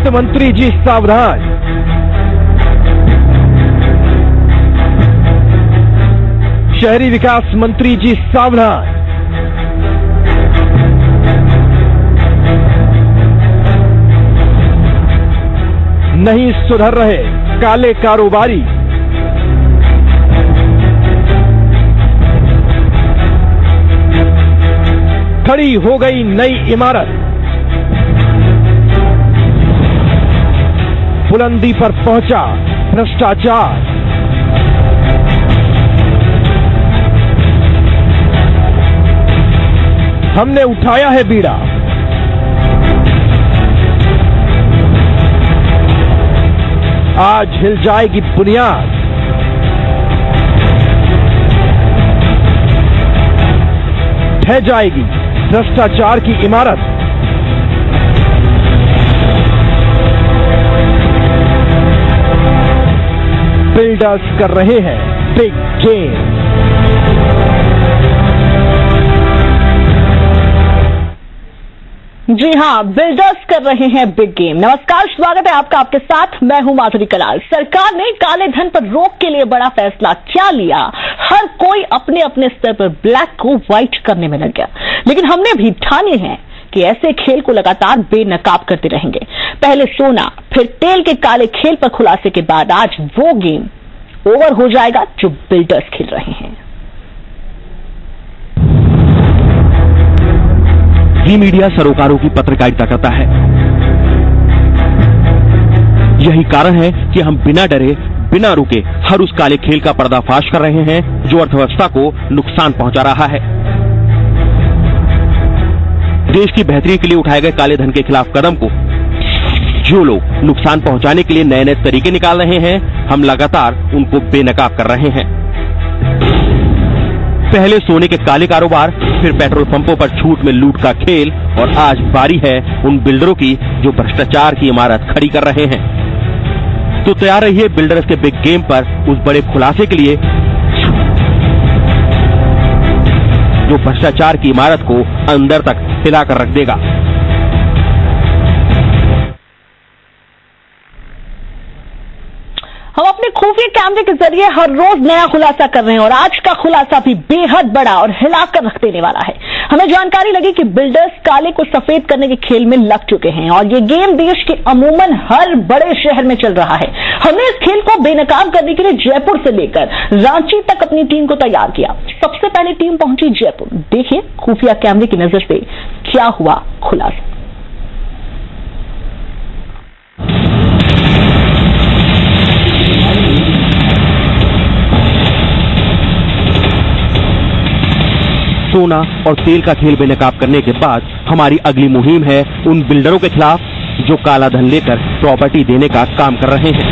वित्त मंत्री जी सावधान। शहरी विकास मंत्री जी सावधान। नहीं सुधर रहे काले कारोबारी। खड़ी हो गई नई इमारत। बुलंदी पर पहुंचा भ्रष्टाचार। हमने उठाया है बीड़ा। आज हिल जाएगी बुनियाद। ढह जाएगी भ्रष्टाचार की इमारत। बिल्डर्स कर रहे हैं बिग गेम। जी हां, बिल्डर्स कर रहे हैं बिग गेम। नमस्कार, स्वागत है आपका, आपके साथ मैं हूं माधुरी कलाल। सरकार ने काले धन पर रोक के लिए बड़ा फैसला क्या लिया? हर कोई अपने अपने स्तर पर ब्लैक को व्हाइट करने में लग गया, लेकिन हमने भी ठाने हैं कि ऐसे खेल को लगातार बेनकाब करते रहेंगे। पहले सोना फिर तेल के काले खेल पर खुलासे के बाद आज वो गेम ओवर हो जाएगा जो बिल्डर्स खेल रहे हैं। ये मीडिया सरोकारों की पत्रकारिता करता है। यही कारण है कि हम बिना डरे बिना रुके हर उस काले खेल का पर्दाफाश कर रहे हैं जो अर्थव्यवस्था को नुकसान पहुंचा रहा है। देश की बेहतरी के लिए उठाए गए काले धन के खिलाफ कदम को जो लोग नुकसान पहुंचाने के लिए नए नए तरीके निकाल रहे हैं, हम लगातार उनको बेनकाब कर रहे हैं। पहले सोने के काले कारोबार, फिर पेट्रोल पंपों पर छूट में लूट का खेल, और आज बारी है उन बिल्डरों की जो भ्रष्टाचार की इमारत खड़ी कर रहे हैं। तो तैयार रहिए बिल्डर्स के बिग गेम पर उस बड़े खुलासे के लिए जो भ्रष्टाचार की इमारत को अंदर तक हिलाकर रख देगा। हम अपने खुफिया कैमरे के जरिए हर रोज नया खुलासा कर रहे हैं और आज का खुलासा भी बेहद बड़ा और हिलाकर रख देने वाला है। हमें जानकारी लगी कि बिल्डर्स काले को सफेद करने के खेल में लग चुके हैं और ये गेम देश के अमूमन हर बड़े शहर में चल रहा है। हमने इस खेल को बेनकाब करने के लिए जयपुर से लेकर रांची तक अपनी टीम को तैयार किया। सबसे पहले टीम पहुंची जयपुर। देखिए खुफिया कैमरे की नजर से क्या हुआ खुलासा। सोना और तेल का खेल बेनकाब करने के बाद हमारी अगली मुहिम है उन बिल्डरों के खिलाफ जो काला धन लेकर प्रॉपर्टी देने का काम कर रहे हैं।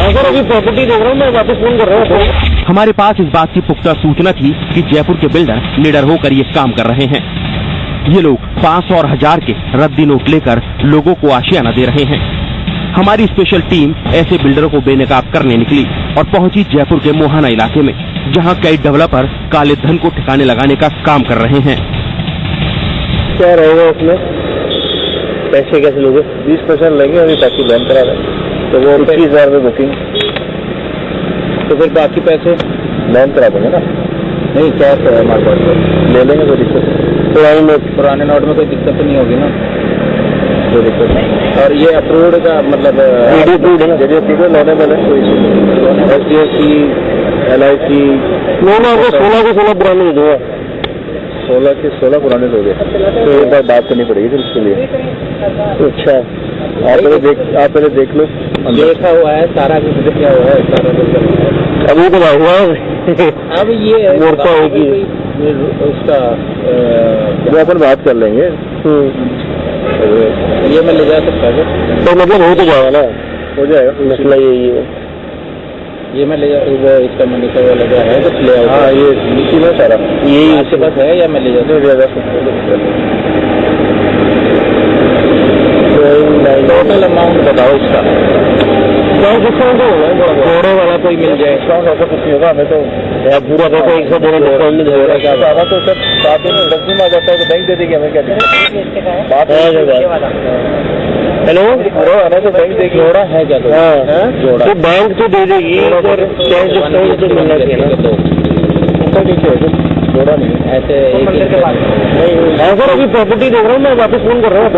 अगर अभी प्रॉपर्टी दे रहा हूं, मैं वापस फोन कर रहा हूं। हमारे पास इस बात की पुख्ता सूचना थी कि जयपुर के बिल्डर निडर होकर ये काम कर रहे हैं। ये लोग 500 और 1000 के रद्दी नोट लेकर लोगों को आशियाना दे रहे हैं। हमारी स्पेशल टीम ऐसे बिल्डरों को बेनकाब करने निकली और पहुंची जयपुर के मोहाना इलाके में, जहां कई डेवलपर काले धन को ठिकाने लगाने का काम कर रहे हैं। क्या रहेगा उसमें? पैसे कैसे लोगे? 20% लेंगे, अभी पैसे बैन करा रहे हैं, तो वो 25,000 में बुकिंग, तो फिर बाकी पैसे बैन करा देंगे ना। नहीं, कैश है हमारे पास, ले लेंगे, कोई दिक्कत। पुराने नोट में कोई दिक्कत नहीं होगी ना, कोई दिक्कत नहीं। और ये अप्रूव्ड का मतलब लोने वाले HDFC LIC लोन आपको 16 को 16 पुराने दे दूंगा। 16 के 16 पुराने दोगे तो एक बार बात करनी पड़ेगी फिर उसके लिए। तो अच्छा, आप पहले देख लो। देखा हुआ है सारा कुछ, क्या हुआ है सारा कुछ अभी तो हुआ है। अब ये मोर्चा होगी उसका, जो अपन बात कर लेंगे। ये मैं ले जा सकता है तो मतलब हो तो जाएगा ना, हो जाएगा, मसला यही है। ये मैं ले जा, वो इसका मैंने वो लगा है तो ले आओ। हाँ, ये नीचे में सारा यही आपके पास है या मैं ले जाता हूँ? टोटल अमाउंट बताओ इसका। घोड़े वाला कोई मिल जाए, ऐसा कुछ नहीं होगा हमें तो। पूरा पैसा 100 डिस्काउंट नहीं देगा तो सर, 7 दिन 10 दिन आ जाता है तो बैंक दे देगी, हमें क्या दिक्कत? बात है हेलो, तो बैंक देखिए जोड़ा है क्या? जोड़ा तो बैंक तो दे देगी, कैश डिस्काउंट तो मिलना चाहिए ना। ऊपर नीचे है जोड़ा नहीं ऐसे एक नहीं सर, अभी प्रॉपर्टी देख रहा हूँ मैं, वापस फोन कर रहा हूँ।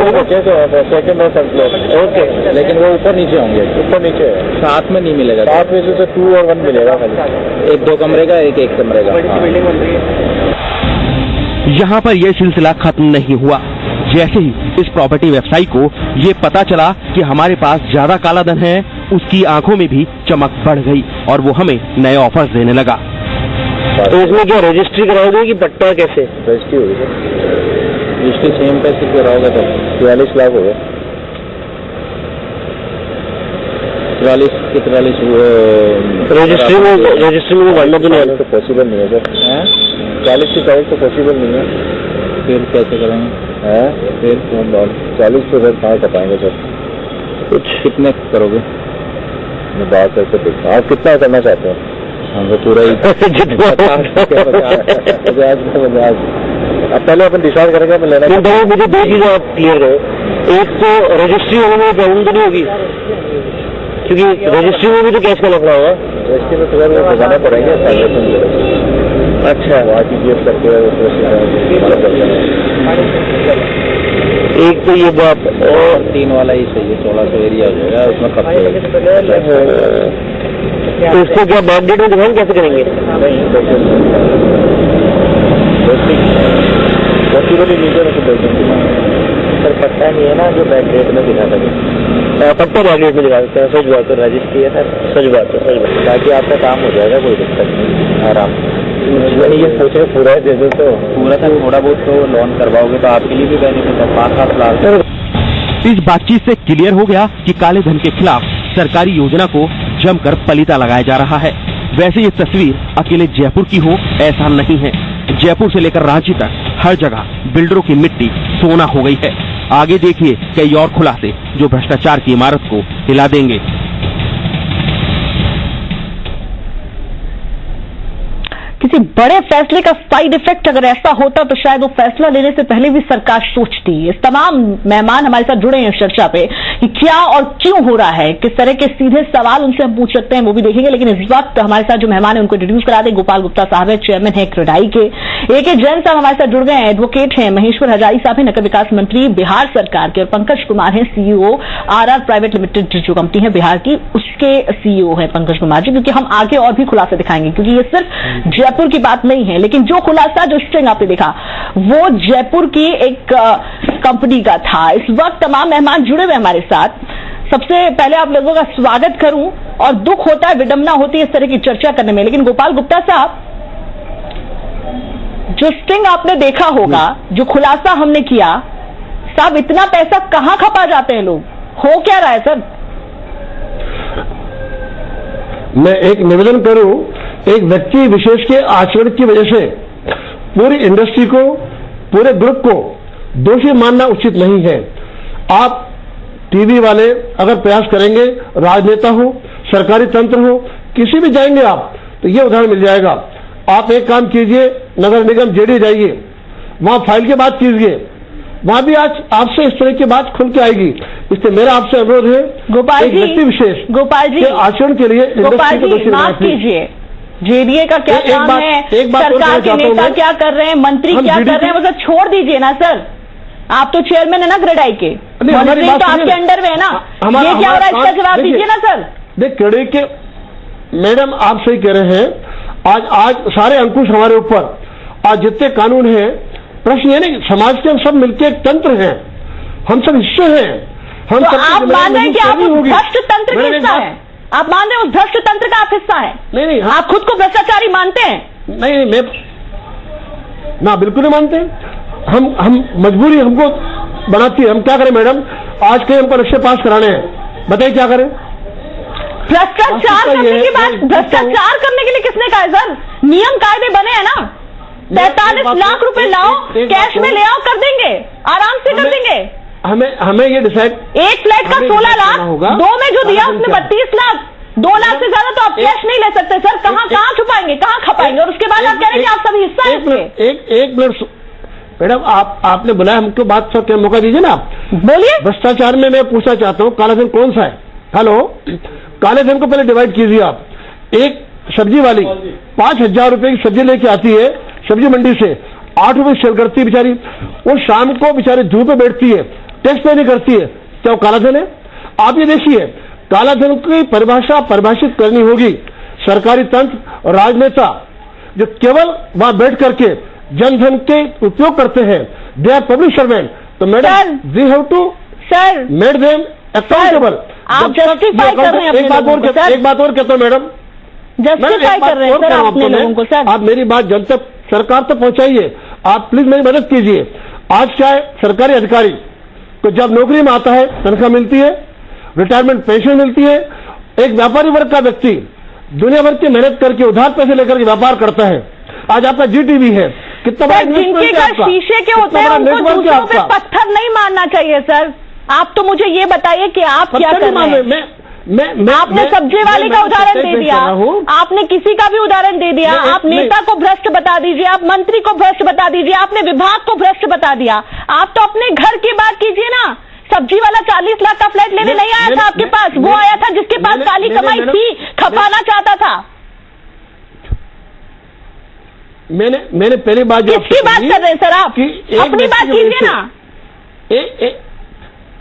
सेकंड और थर्ड फ्लोर ओके, लेकिन वो ऊपर नीचे होंगे। ऊपर नीचे है, साथ में नहीं मिलेगा। साथ में से 2 और 1 मिलेगा खाली, एक 2 कमरे का, एक कमरे का। बिल्डिंग बन रही है। यहाँ पर यह सिलसिला खत्म नहीं हुआ। जैसे ही इस प्रॉपर्टी व्यवसायी को ये पता चला कि हमारे पास ज्यादा काला धन है, उसकी आंखों में भी चमक बढ़ गई और वो हमें नए ऑफर्स देने लगा। तो इसमें क्या रजिस्ट्री कराओगे कि पट्टा? कैसे रजिस्ट्री होगी? रजिस्ट्री सेम पैसे कराओगे तो 43 लाख होगा। 43 के 43 रजिस्ट्री में बढ़ना तो नहीं, तो पॉसिबल नहीं है सर। 40 के 40 तो पॉसिबल नहीं है। फिर कैसे करेंगे? फिर 40 तो सर कहाँ कर पाएंगे सर? कुछ कितने करोगे? मैं बात करके देखता हूँ। आप कितना करना चाहते हैं? हम तो पूरा ही 50। अब पहले अपन डिसाइड करेंगे मैं लेना। मुझे 2 चीजें आप क्लियर करो। एक तो रजिस्ट्री होने में प्रॉब्लम तो नहीं होगी, क्योंकि रजिस्ट्री में भी तो कैश का लफड़ा होगा। रजिस्ट्री में तो लगाना पड़ेंगे। अच्छा, RTGS करके एक तो ये बात, और 3 वाला ही सही है। 1600 एरिया हो जाएगा उसमें। तो इसको क्या बैक डेट में दिखाएंगे? कैसे करेंगे? पॉसिबल ही नहीं है सर, पट्टा नहीं है ना जो बैक डेट में दिखा सके। पट्टा बैक डेट में दिखा सकते हैं। सच बात है, रजिस्ट्री है सर। सच बात है, ताकि आपका काम हो जाएगा, कोई दिक्कत नहीं, आराम। ये सोचे पूरा दे दो तो पूरा था, थोड़ा बहुत तो लोन करवाओगे तो आपके लिए भी बेनिफिट है। 5-7 लाख। इस बातचीत से क्लियर हो गया कि काले धन के खिलाफ सरकारी योजना को जमकर पलीता लगाया जा रहा है। वैसे ये तस्वीर अकेले जयपुर की हो ऐसा नहीं है। जयपुर से लेकर रांची तक हर जगह बिल्डरों की मिट्टी सोना हो गई है। आगे देखिए कई और खुलासे जो भ्रष्टाचार की इमारत को हिला देंगे। किसी बड़े फैसले का साइड इफेक्ट अगर ऐसा होता तो शायद वो फैसला लेने से पहले भी सरकार सोचती। इस तमाम मेहमान हमारे साथ जुड़े हैं इस चर्चा पे कि क्या और क्यों हो रहा है, किस तरह के सीधे सवाल उनसे हम पूछ सकते हैं वो भी देखेंगे। लेकिन इस वक्त हमारे साथ जो मेहमान है उनको इंट्रोड्यूस करा दें। गोपाल गुप्ता साहब है, चेयरमैन है क्रेडाई के। AK जैन साहब हमारे साथ जुड़ गए हैं, एडवोकेट हैं। महेश्वर हजारी साहब है, नगर विकास मंत्री बिहार सरकार के। और पंकज कुमार है, CEO RR प्राइवेट लिमिटेड जो कंपनी है बिहार की, उसके CEO है पंकज कुमार जी। क्योंकि हम आगे और भी खुलासे दिखाएंगे, क्योंकि ये सिर्फ जयपुर की बात नहीं है, लेकिन जो खुलासा, जो स्ट्रिंग आपने देखा वो जयपुर की एक कंपनी का था। इस वक्त तमाम मेहमान जुड़े हुए हमारे साथ। सबसे पहले आप लोगों का स्वागत करूं, और दुख होता है, विडंबना होती है इस तरह की चर्चा करने में। लेकिन गोपाल गुप्ता साहब, जो स्ट्रिंग आपने देखा होगा, जो खुलासा हमने किया, साहब इतना पैसा कहां खपा जाते हैं लोग? हो क्या रहा है सर? मैं एक निवेदन करूं, एक व्यक्ति विशेष के आचरण की वजह से पूरी इंडस्ट्री को, पूरे ग्रुप को दोषी मानना उचित नहीं है। आप टीवी वाले अगर प्रयास करेंगे, राजनेता हो, सरकारी तंत्र हो, किसी भी जाएंगे आप तो ये उदाहरण मिल जाएगा। आप एक काम कीजिए, नगर निगम जेडी जाइए, वहां फाइल की बात कीजिए, वहां भी आज आपसे इस तरह की बात खुल के आएगी। इसलिए मेरा आपसे अनुरोध है, गोपाल जी, व्यक्ति विशेष गोपाल जी के आचरण के लिए गोपाल जी माफ कीजिए, जेडीए का क्या काम है, सरकार के नेता क्या कर रहे हैं, मंत्री क्या कर रहे हैं, वो सब छोड़ दीजिए ना सर। आप तो चेयरमैन है ना क्रेडाई के, मंत्री तो आपके अंडर में है ना। ये क्या हो रहा है, इसका जवाब दीजिए ना सर। देख क्रेडाई के मैडम, आप सही कह रहे हैं। आज सारे अंकुश हमारे ऊपर, आज जितने कानून हैं, प्रश्न ये नहीं, समाज के हम सब मिलकर एक तंत्र हैं, हम सब हिस्से हैं। हम तो आप मान रहे हैं कि आप भ्रष्ट तंत्र का हिस्सा है? आप मान रहे हैं उस भ्रष्ट तंत्र का आप हिस्सा है? नहीं, आप खुद को भ्रष्टाचारी मानते हैं? नहीं, मैं ना बिल्कुल नहीं मानते। हम मजबूरी हमको बनाती है। हम क्या करें मैडम, आज के हमको नक्शे पास कराने हैं, बताइए क्या करें? भ्रष्टाचार करने की बात, भ्रष्टाचार करने के लिए किसने कहा है सर? नियम कायदे बने हैं ना। 43 लाख रुपए लाओ, कैश में ले आओ, कर देंगे, आराम से कर देंगे। हमें ये डिसाइड, एक फ्लैट का 16 लाख, 2 में जो दिया उसमें 32 लाख, 2 लाख से ज्यादा तो आप कैश नहीं ले सकते सर। कहाँ छुपाएंगे, कहाँ खपाएंगे? और उसके बाद आप कह रहे हैं कि आप सभी हिस्सा हैं। मैडम आपने बुलाया, हमको बात का मौका दीजिए ना। बोलिए। भ्रष्टाचार में मैं पूछना चाहता हूँ, कालाधन कौन सा है? हेलो, कालेधन को पहले डिवाइड कीजिए आप। एक सब्जी वाली 5,000 रुपए की सब्जी लेके आती है सब्जी मंडी से, 8 रुपए सेल करती है बेचारी, वो शाम को बेचारी धूप में बैठती है, टैक्स पे नहीं करती है, क्या वो कालाधन है? आप ये देखिए, कालाधन की परिभाषा परिभाषित करनी होगी सरकारी तंत्र और राजनेता जो केवल वहां बैठ करके जनधन के उपयोग करते हैं, दे आर पब्लिक सर्वेंट। तो madam we have to sir made them accountable. आप जस्टिफाई कर रहे हैं। एक बात और कहता हूं मैडम, जस्टिफाई कर रहे हैं सर अपने लोगों को। सर आप मेरी बात जन तक सरकार तक पहुंचाइए, आप प्लीज मेरी मदद कीजिए। आज क्या है, सरकारी अधिकारी तो जब नौकरी में आता है तनख्वाह मिलती है, रिटायरमेंट पेंशन मिलती है। एक व्यापारी वर्ग का व्यक्ति दुनिया भर की मेहनत करके उधार पैसे लेकर के व्यापार करता है। आज आपका जीटीवी है, कितना बड़ा जिनके घर शीशे के होते हैं उनको दूसरों पे पत्थर नहीं मारना चाहिए। सर आप तो मुझे ये बताइए कि आप क्या कर रहे हैं? आपने सब्जी वाले का उदाहरण दे दिया, आपने किसी का भी उदाहरण दे दिया, आप नेता को भ्रष्ट बता दीजिए, आप मंत्री को भ्रष्ट बता दीजिए, आपने विभाग को भ्रष्ट बता दिया। आप तो अपने घर की बात कीजिए ना। सब्जी वाला 40 लाख का फ्लैट लेने नहीं आया था आपके पास, वो आया था जिसके पास काली कमाई थी, खपाना चाहता था। मैंने पहली बात किसकी बात कर रहे हैं सर? आप अपनी बात कीजिए ना।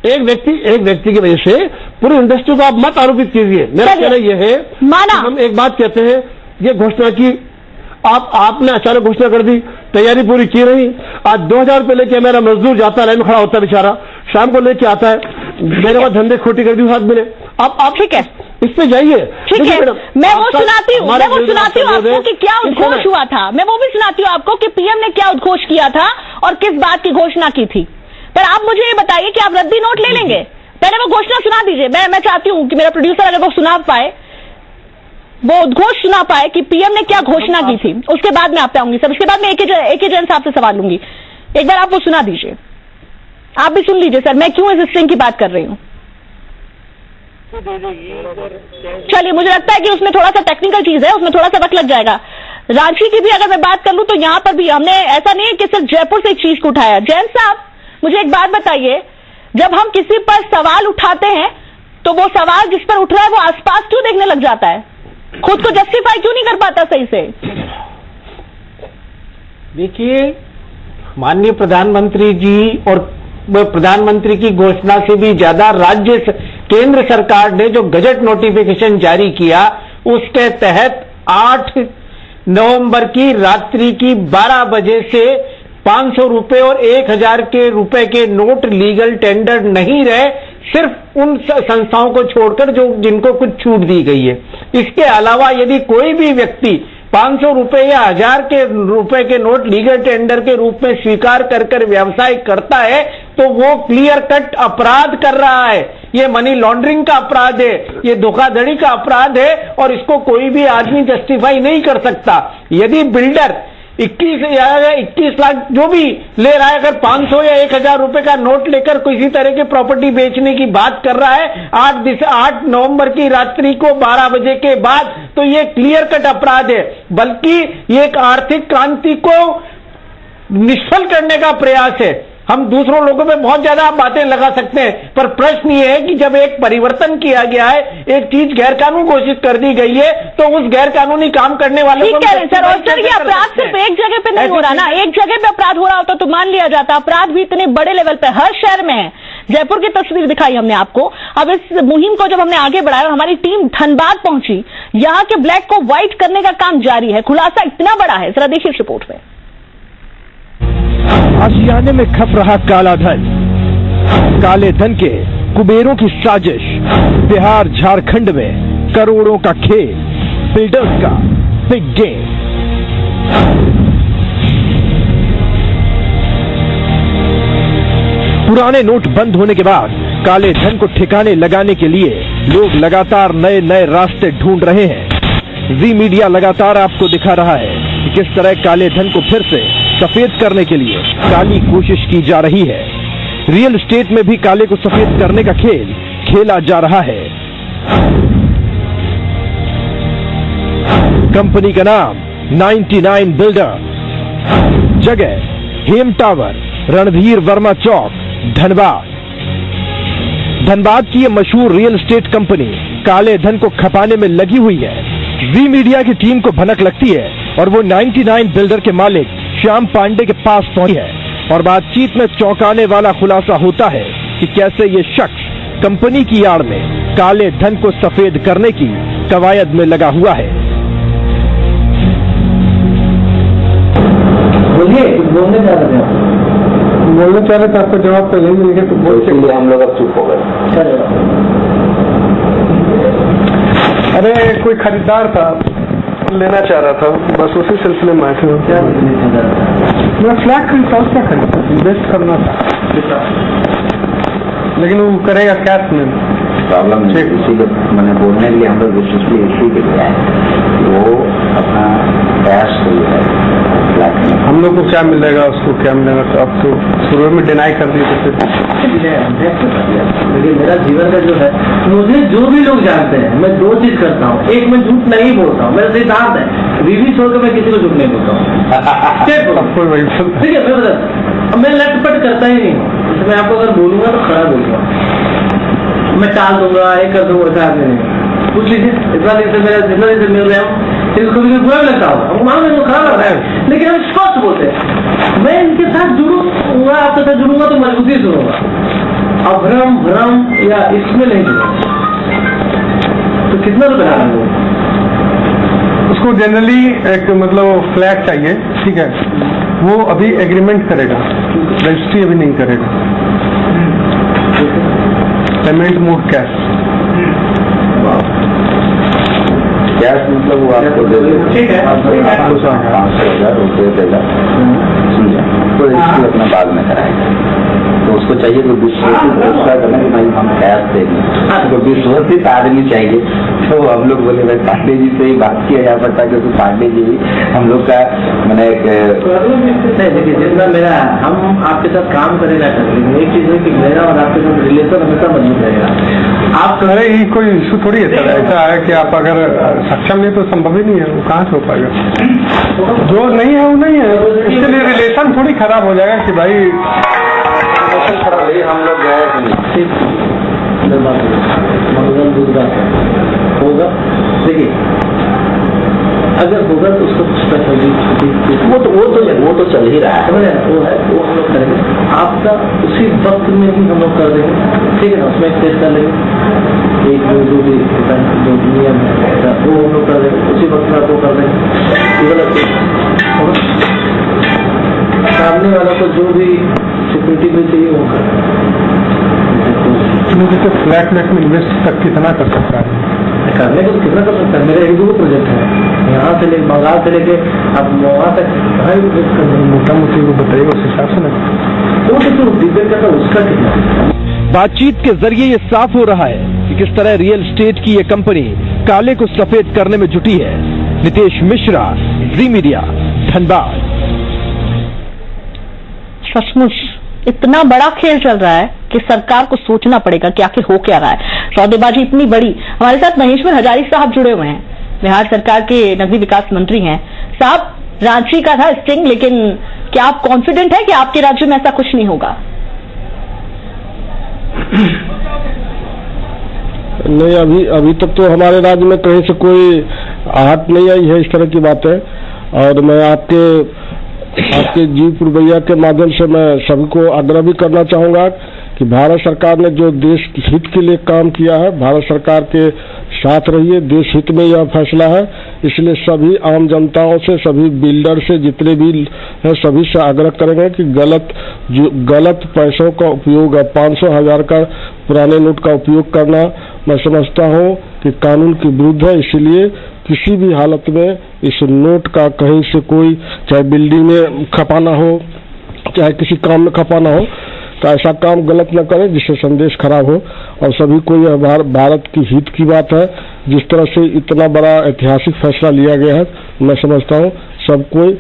एक व्यक्ति की वजह से पूरी इंडस्ट्री को आप मत आरोपित कीजिए। मेरा कहना यह है, माना हम एक बात कहते हैं, ये घोषणा की आपने अचानक घोषणा कर दी, तैयारी पूरी की नहीं। आज 2,000 रुपए लेके मेरा मजदूर जाता है, लाइन में खड़ा होता है बेचारा, शाम को लेके आता है, मेरे पास धंधे खोटी कर दी हाथ मिले। आप ठीक है, इस पे जाइए। ठीक है, मैं वो सुनाती हूँ आपको कि क्या उद्घोष हुआ था। मैं वो भी सुनाती हूँ आपको कि पीएम ने क्या उद्घोष किया था और किस बात की घोषणा की थी। पर आप मुझे ये बताइए कि आप रद्दी नोट ले लेंगे? पहले वो घोषणा सुना दीजिए। मैं चाहती हूँ कि मेरा प्रोड्यूसर अगर वो सुना पाए, वो उद्घोष सुना पाए कि पीएम ने क्या घोषणा की थी, उसके बाद मैं आप पे आऊंगी। सब इसके बाद मैं एक ही जन साहब से सवाल लूंगी। एक बार आप वो सुना दीजिए, आप भी सुन लीजिए सर, मैं क्यों इस स्ट्रिंग की बात कर रही हूँ। चलिए, मुझे लगता है कि उसमें थोड़ा सा टेक्निकल चीज है, उसमें थोड़ा सा वक्त लग जाएगा। रांची की भी अगर मैं बात कर लूं तो यहां पर भी हमने ऐसा नहीं है कि सिर्फ जयपुर से एक चीज को उठाया। जैन साहब मुझे एक बात बताइए, जब हम किसी पर सवाल उठाते हैं तो वो सवाल जिस पर उठ रहा है वो आसपास क्यों देखने लग जाता है, खुद को जस्टिफाई क्यों नहीं कर पाता सही से? देखिए, माननीय प्रधानमंत्री जी और प्रधानमंत्री की घोषणा से भी ज्यादा केंद्र सरकार ने जो गजट नोटिफिकेशन जारी किया, उसके तहत 8 नवंबर की रात्रि की 12 बजे से 500 रुपए और 1,000 के रुपए के नोट लीगल टेंडर नहीं रहे, सिर्फ उन संस्थाओं को छोड़कर जिनको कुछ छूट दी गई है। इसके अलावा यदि कोई भी व्यक्ति 500 रुपए या 1,000 के रुपए के नोट लीगल टेंडर के रूप में स्वीकार कर व्यवसाय करता है तो वो क्लियर कट अपराध कर रहा है। ये मनी लॉन्ड्रिंग का अपराध है, ये धोखाधड़ी का अपराध है और इसको कोई भी आदमी जस्टिफाई नहीं कर सकता। यदि बिल्डर 21 लाख जो भी ले रहा है, अगर 500 या 1,000 रुपए का नोट लेकर किसी तरह की प्रॉपर्टी बेचने की बात कर रहा है 8 नवंबर की रात्रि को 12 बजे के बाद, तो ये क्लियर कट अपराध है, बल्कि ये एक आर्थिक क्रांति को निष्फल करने का प्रयास है। हम दूसरों लोगों पे बहुत ज्यादा बातें लगा सकते हैं, पर प्रश्न ये है कि जब एक परिवर्तन किया गया है, एक चीज गैर कानून घोषित कर दी गई है, तो उस गैर कानूनी काम करने वाले को सर, और सर ये अपराध सिर्फ एक जगह पे नहीं हो रहा ना, एक जगह पे अपराध हो रहा होता तो मान लिया जाता। अपराध भी इतने बड़े लेवल पे हर शहर में है। जयपुर की तस्वीर दिखाई हमने आपको। अब इस मुहिम को जब हमने आगे बढ़ाया, हमारी टीम धनबाद पहुंची, यहाँ के ब्लैक को व्हाइट करने का काम जारी है। खुलासा इतना बड़ा है, जरा देखिए इस रिपोर्ट में। आशियाने में खप रहा काला धन, काले धन के कुबेरों की साजिश, बिहार झारखंड में करोड़ों का खेल, बिल्डर्स का बिग गेम। पुराने नोट बंद होने के बाद काले धन को ठिकाने लगाने के लिए लोग लगातार नए नए रास्ते ढूंढ रहे हैं। जी मीडिया लगातार आपको दिखा रहा है कि किस तरह काले धन को फिर से सफेद करने के लिए काली कोशिश की जा रही है। रियल एस्टेट में भी काले को सफेद करने का खेल खेला जा रहा है। कंपनी का नाम 99 बिल्डर, जगह हेम टावर, रणधीर वर्मा चौक, धनबाद। धनबाद की ये मशहूर रियल एस्टेट कंपनी काले धन को खपाने में लगी हुई है। जी मीडिया की टीम को भनक लगती है और वो 99 बिल्डर के मालिक श्याम पांडे के पास पहुंची है और बातचीत में चौंकाने वाला खुलासा होता है कि कैसे ये शख्स कंपनी की आड़ में काले धन को सफेद करने की कवायद में लगा हुआ है। बोलिए, बोलने जा रहे थे, बोलना चाह रहे थे, आपको जवाब तो नहीं मिलेगा तो बोल इसलिए हम लोग अब चुप हो गए। अरे कोई खरीदार था, लेना चाह रहा था, बस उसी सिलसिले में आए थे। क्या मैं फ्लैट खरीदता हूँ, क्या खरीदता, इन्वेस्ट करना था, लेकिन वो करेगा कैश में। प्रॉब्लम इसीलिए मैंने बोलने के लिए हम लोग विशेषली इसी के लिए आए, वो अपना कैश हम लोग को क्या मिलेगा, उसको क्या मिलेगा, तो अब तो शुरू में डिनाई कर दिए थे। लेकिन मेरा जीवन का जो है, मुझे जो भी लोग जानते हैं, मैं दो चीज करता हूँ। एक, मैं झूठ नहीं बोलता हूँ, मेरा सिद्धांत है, बीवी छोड़कर मैं किसी को झूठ नहीं बोलता हूँ। ठीक है, मैं बता, मैं लटपट करता ही नहीं हूँ। मैं आपको अगर बोलूंगा तो खड़ा बोलूंगा, मैं टाल दूंगा, ये कर दूंगा, ऐसा आदमी नहीं। पूछ लीजिए, इतना दिन से मेरा जितना दिन से मिल रहे हूँ, इसको भी बुरा भी लगता होगा, हमको मालूम है खराब लग रहा है, लेकिन हम स्पष्ट बोलते हैं। मैं इनके साथ जुड़ूंगा, आपके साथ जुड़ूंगा तो मजबूती सुनूंगा, अभ्रम भ्रम या इसमें नहीं जुड़ूंगा। तो कितना रुपये डालेंगे? उसको जनरली एक मतलब फ्लैट चाहिए, ठीक है, वो अभी एग्रीमेंट करेगा, रजिस्ट्री अभी नहीं करेगा, पेमेंट मोड कैश। कैश मतलब वो आपको दे देगा, ठीक है, आपको 500,000 रुपये देगा, समझा, तो रजिस्ट्री अपना बाद में कराएगा। तो उसको चाहिए तो विश्वसित व्यवस्था करना कि भाई हम कैश देंगे, तो विश्वसित आदमी चाहिए। तो हम लोग बोले भाई पांडे जी से ही बात किया जा सकता है, क्योंकि पांडे जी हम लोग का मैंने देखिए जितना मेरा हम आपके साथ काम करेगा करेंगे, एक चीज है कि मेरा और आपके साथ रिलेशन हमेशा मजबूत रहेगा। आप अरे ये कोई इशू थोड़ी है सर, ऐसा है कि आप अगर सक्षम नहीं तो संभव ही नहीं है, वो कहाँ से हो पाएगा, जो नहीं है वो नहीं है, इसके लिए रिलेशन थोड़ी खराब हो जाएगा कि भाई हम लोग गए होगा। देखिए अगर होगा तो उसको वो तो चल ही रहा है, वो है, वो हम लोग करेंगे। आपका उसी वक्त में ही हम लोग कर देंगे, ठीक है ना, उसमें टेस्ट कर लेंगे, एक जो भी जो नियम है वो हम लोग कर देंगे, उसी वक्त में आपको कर देंगे। सामने वाला को जो भी सिक्योरिटी में चाहिए वो जैसे फ्लैट में इन्वेस्ट तक कितना कर सकता है, करने को कितना कर सकता है। मेरा एक दो प्रोजेक्ट है, यहाँ से लेके बंगाल से लेके अब वहाँ तक भाई मोटा मोटी वो बताइए, उस हिसाब से ना वो तो डिपेंड करता है उसका कितना। बातचीत के जरिए ये साफ हो रहा है कि किस तरह रियल एस्टेट की ये कंपनी काले को सफेद करने में जुटी है। नितेश मिश्रा, जी मीडिया, धनबाद। सचमुच इतना बड़ा खेल चल रहा है कि सरकार को सोचना पड़ेगा कि आखिर हो क्या रहा है। सौदेबाजी इतनी बड़ी। हमारे साथ महेश्वर हजारी साहब जुड़े हुए हैं, बिहार सरकार के नगरीय विकास मंत्री हैं। साहब, रांची का था स्टिंग, लेकिन क्या आप कॉन्फिडेंट है कि आपके राज्य में ऐसा कुछ नहीं होगा? नहीं, अभी तक तो हमारे राज्य में कहीं से कोई आहट नहीं आई है इस तरह की बात है। और मैं आपके जीवपुर भैया के माध्यम से मैं सभी को आग्रह भी करना चाहूंगा कि भारत सरकार ने जो देश हित के लिए काम किया है, भारत सरकार के साथ रहिए, देश हित में यह फैसला है। इसलिए सभी आम जनताओं से, सभी बिल्डर से, जितने भी हैं, सभी से आग्रह करेंगे कि गलत पैसों का उपयोग, 500,000 का पुराने नोट का उपयोग करना, मैं समझता हूं कि कानून के विरुद्ध है। इसलिए किसी भी हालत में इस नोट का कहीं से कोई, चाहे बिल्डिंग में खपाना हो, चाहे किसी काम में खपाना हो, तो ऐसा काम गलत न करें जिससे संदेश खराब हो। और सभी को यह भारत की हित की बात है। जिस तरह से इतना बड़ा ऐतिहासिक फैसला लिया गया है, मैं समझता हूँ सब कोई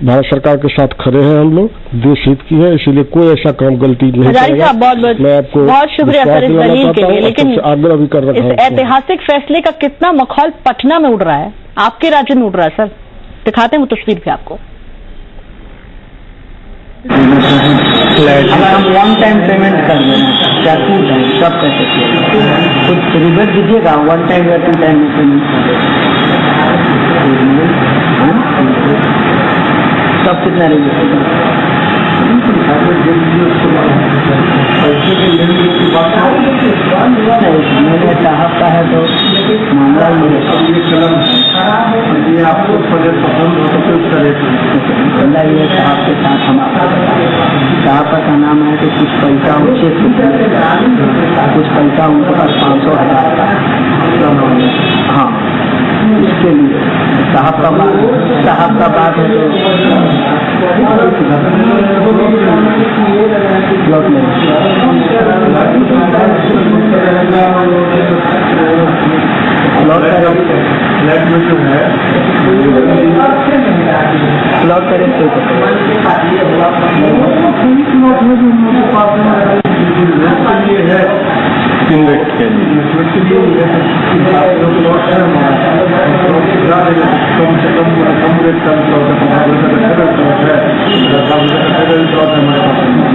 भारत सरकार के साथ खड़े हैं। हम लोग देश हित की है, इसीलिए कोई ऐसा काम गलती नहीं करेगा। मैं आपको बहुत शुक्रिया सर इस दलील के लिए। लेकिन आग्रह भी कर रहा हूं, इस ऐतिहासिक फैसले का कितना मखौल पटना में उड़ रहा है, आपके राज्य में उड़ रहा है। सर दिखाते हैं वो तस्वीर भी आपको। अगर हम वन टाइम पेमेंट कर देना या 2 टाइम सब कैसे किया कुछ रिबेट दीजिएगा 1 टाइम या 2 टाइम में पेमेंट कर सब कितना रिबेट मेरे साहब का है तो मामला ये आपको पसंद हो तो ये साहब के साथ हम साहब का नाम है कि कुछ पैसा उचित कुछ पैसा उनके पास 500,000 का हाँ इसके लिए साहब का बात है फ्लैट में जो है प्लॉट करें के लिए कम से कम रेट का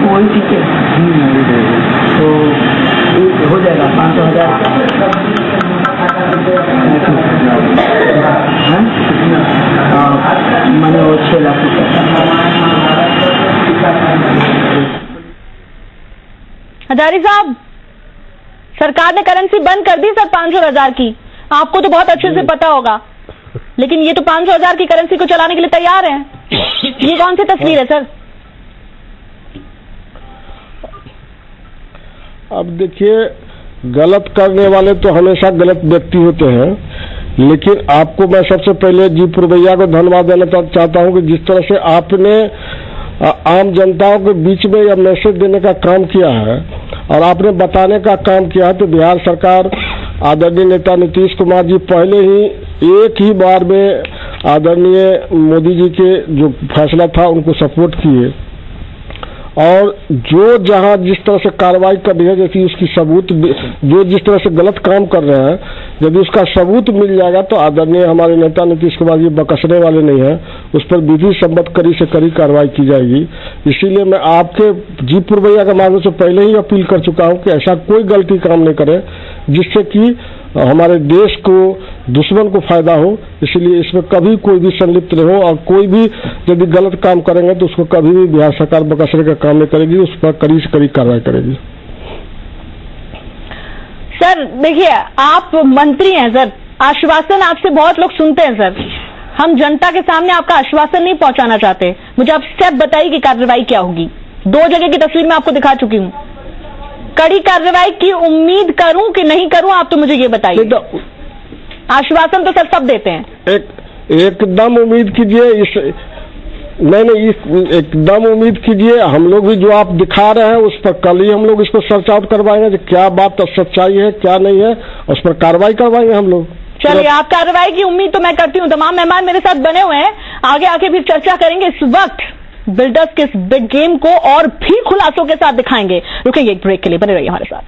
कोई टिकट तो हो जाएगा 500,000 मैंने वो 6 लाख हजारी साहब, सरकार ने करेंसी बंद कर दी सर 500,000 की। आपको तो बहुत अच्छे से पता होगा, लेकिन ये तो 500,000 की करेंसी को चलाने के लिए तैयार हैं। ये कौन सी तस्वीर है सर? अब देखिए, गलत करने वाले तो हमेशा गलत व्यक्ति होते हैं, लेकिन आपको मैं सबसे पहले जी पुरवैया को धन्यवाद देना चाहता हूं कि जिस तरह से आपने आम जनताओं के बीच में यह मैसेज देने का काम किया है और आपने बताने का काम किया है, तो बिहार सरकार आदरणीय नेता नीतीश कुमार जी पहले ही एक ही बार में आदरणीय मोदी जी के जो फैसला था उनको सपोर्ट किए और जो जहां जिस तरह से कार्रवाई कर रही है, जैसे उसकी सबूत जो जिस तरह से गलत काम कर रहे हैं, यदि उसका सबूत मिल जाएगा तो आदरणीय हमारे नेता नीतीश कुमार जी बकसने वाले नहीं हैं, उस पर विधि सम्मत कड़ी से कड़ी कार्रवाई की जाएगी। इसीलिए मैं आपके जी पुरवैया के माध्यम से पहले ही अपील कर चुका हूं कि ऐसा कोई गलती काम नहीं करे जिससे कि हमारे देश को दुश्मन को फायदा हो। इसलिए इसमें कभी कोई भी संलिप्त नहीं हो और कोई भी यदि गलत काम करेंगे तो उसको कभी भी बिहार सरकार बकसने का काम नहीं करेगी, उस पर कड़ी से कड़ी कार्रवाई करेगी। सर देखिए, आप मंत्री हैं सर, आश्वासन आपसे बहुत लोग सुनते हैं सर। हम जनता के सामने आपका आश्वासन नहीं पहुंचाना चाहते। मुझे आप स्टेप बताइए कि कार्रवाई क्या होगी। 2 जगह की तस्वीर मैं आपको दिखा चुकी हूं। कड़ी कार्रवाई की उम्मीद करूं कि नहीं करूं, आप तो मुझे ये बताइए। आश्वासन तो सर सब देते हैं। एकदम उम्मीद कीजिए, नहीं एकदम उम्मीद कीजिए। हम लोग भी जो आप दिखा रहे हैं उस पर कल ही हम लोग इसको सर्च आउट करवाएंगे कि क्या बात सच्चाई है क्या नहीं है, उस पर कार्रवाई करवाएंगे हम लोग। चलिए, आप कार्रवाई की उम्मीद तो मैं करती हूँ। तमाम मेहमान मेरे साथ बने हुए हैं, आगे आके भी चर्चा करेंगे। इस वक्त बिल्डर्स के इस बिग गेम को और भी खुलासों के साथ दिखाएंगे। रुकेंगे एक ब्रेक के लिए, बने रहिए हमारे साथ।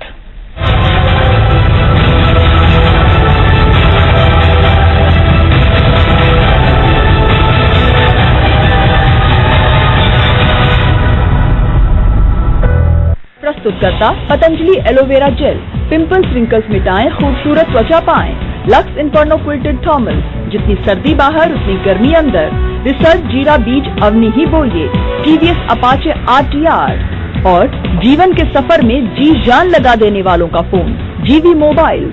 प्रस्तुतकर्ता Patanjali aloe vera gel. Pimples wrinkles मिटाएं, खूबसूरत त्वचा पाएं। लक्स इन्फर्नो क्विल्टेड थर्मल, जितनी सर्दी बाहर उतनी गर्मी अंदर। रिसर्च जीरा बीज अवनी ही बोइए। टीवीएस अपाचे RTR और जीवन के सफर में जी जान लगा देने वालों का phone GV mobile.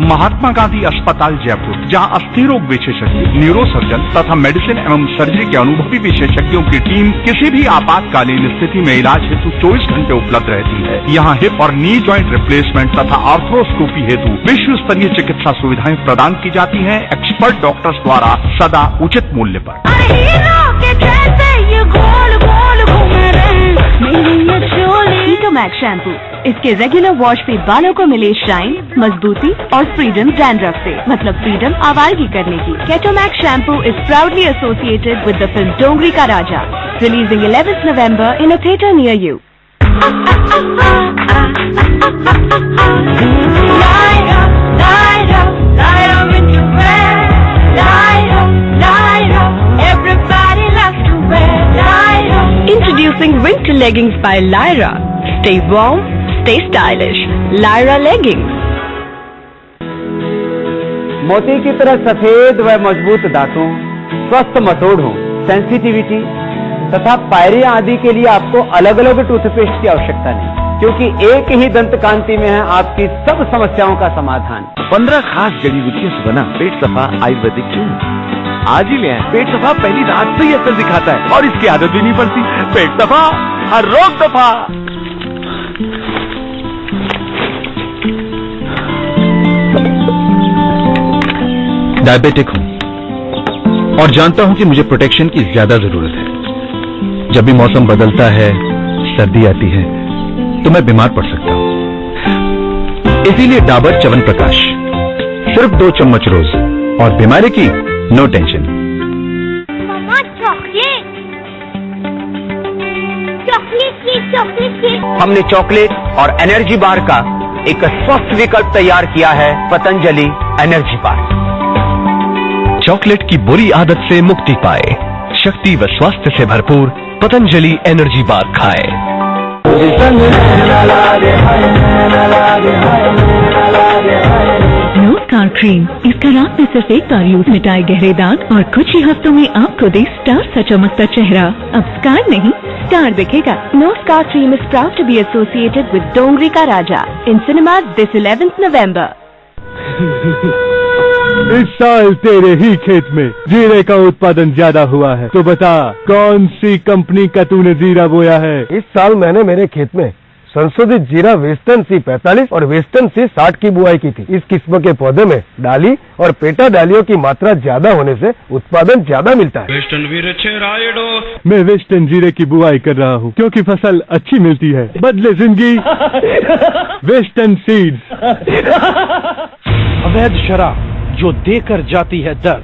Mahatma Gandhi अस्पताल जयपुर, जहां अस्थि रोग विशेषज्ञ, न्यूरोसर्जन तथा मेडिसिन एवं सर्जरी के अनुभवी विशेषज्ञों की टीम किसी भी आपातकालीन स्थिति में इलाज हेतु 24 घंटे उपलब्ध रहती है। यहां हिप और नी जॉइंट रिप्लेसमेंट तथा आर्थ्रोस्कोपी हेतु विश्व स्तरीय चिकित्सा सुविधाएं प्रदान की जाती हैं, एक्सपर्ट डॉक्टर्स द्वारा सदा उचित मूल्य पर। कीटोमैक्स शैम्पू, इसके रेगुलर वॉश से बालों को मिले शाइन, मजबूती और फ्रीडम डैंड्रफ से, मतलब फ्रीडम आवारगी करने की। Ketomax shampoo is proudly associated with the film Dongri ka Raja, releasing 11 November in a theater near you. Introducing winter leggings by Lyra. Stay warm, stay stylish. Lyra leggings. मोती की तरह सफेद व मजबूत दांतों, स्वस्थ मसोड़ों, सेंसिटिविटी तथा पायरिया आदि के लिए आपको अलग अलग टूथपेस्ट की आवश्यकता नहीं, क्योंकि एक ही दंत कांति में है आपकी सब समस्याओं का समाधान। 15 खास जड़ी बूटियों से बना पेट सफा आयुर्वेदिक चूर्ण आज ही ले आए। पेट सफा पहली रात से ही असर दिखाता है और इसकी आदत भी नहीं पड़ती। पेट सफा, हर रोग सफा। डायबिटिक हूं और जानता हूं कि मुझे प्रोटेक्शन की ज्यादा जरूरत है। जब भी मौसम बदलता है, सर्दी आती है, तो मैं बीमार पड़ सकता हूं। इसीलिए डाबर च्यवनप्राश सिर्फ 2 चम्मच रोज और बीमारी की नो टेंशन। मम्मा चॉकलेट, चॉकलेट। हमने चॉकलेट और एनर्जी बार का एक स्वस्थ विकल्प तैयार किया है, पतंजलि एनर्जी बार। चॉकलेट की बुरी आदत से मुक्ति पाए, शक्ति व स्वास्थ्य से भरपूर पतंजलि एनर्जी बार खाए। नो स्कार क्रीम, इसका रात में सिर्फ एक बार यूज मिटाए गहरे दाग और कुछ ही हफ्तों में आपको दे स्टार सा चमकता चेहरा। अब स्कार नहीं, स्टार दिखेगा। No scar cream is proud to be associated with Dongri ka Raja in cinema this 11th नवंबर। इस साल तेरे ही खेत में जीरे का उत्पादन ज्यादा हुआ है, तो बता कौन सी कंपनी का तूने जीरा बोया है? इस साल मैंने मेरे खेत में संशोधित जीरा वेस्टर्न C45 और वेस्टर्न C60 की बुआई की थी। इस किस्म के पौधे में डाली और पेटा डालियों की मात्रा ज्यादा होने से उत्पादन ज्यादा मिलता है। मैं वेस्टर्न जीरे की बुआई कर रहा हूँ क्योंकि फसल अच्छी मिलती है। बदले जिंदगी वेस्टर्न सीड्स। अवैध शराब जो देकर जाती है दर्द,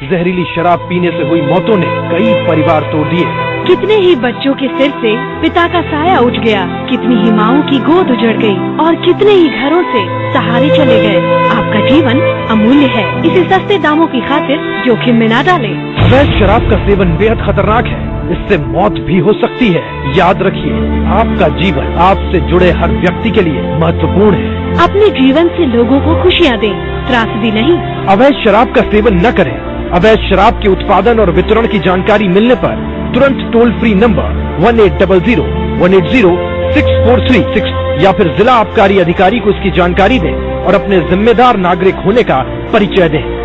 जहरीली शराब पीने से हुई मौतों ने कई परिवार तोड़ दिए। कितने ही बच्चों के सिर से पिता का साया उठ गया, कितनी ही माओं की गोद उजड़ गई और कितने ही घरों से सहारे चले गए। आपका जीवन अमूल्य है, इसे सस्ते दामों की खातिर जोखिम में न डालें। अवैध शराब का सेवन बेहद खतरनाक है, इससे मौत भी हो सकती है। याद रखिए, आपका जीवन आपसे जुड़े हर व्यक्ति के लिए महत्वपूर्ण है। अपने जीवन से लोगों को खुशियाँ दें, त्रासदी नहीं। अवैध शराब का सेवन न करें। अवैध शराब के उत्पादन और वितरण की जानकारी मिलने पर तुरंत टोल फ्री नंबर 1800-180-643 या फिर जिला आबकारी अधिकारी को इसकी जानकारी दें और अपने जिम्मेदार नागरिक होने का परिचय दें।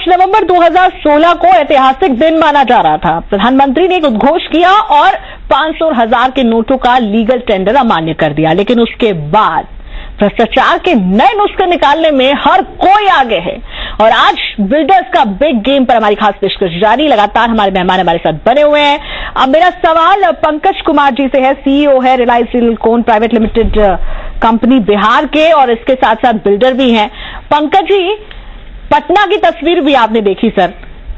नवंबर 2016 को ऐतिहासिक दिन माना जा रहा था। प्रधानमंत्री ने एक उद्घोष किया और 500 और 1000 के नोटों का लीगल टेंडर अमान्य कर दिया। लेकिन उसके बाद भ्रष्टाचार के नए नुस्खे निकालने में हर कोई आगे है और आज बिल्डर्स का बिग गेम पर हमारी खास पेशकश जारी। लगातार हमारे मेहमान हमारे साथ बने हुए हैं। अब मेरा सवाल पंकज कुमार जी से है, सीईओ है Reliance silicon private limited company Bihar के और इसके साथ साथ बिल्डर भी हैं। पंकज जी, पटना की तस्वीर भी आपने देखी सर,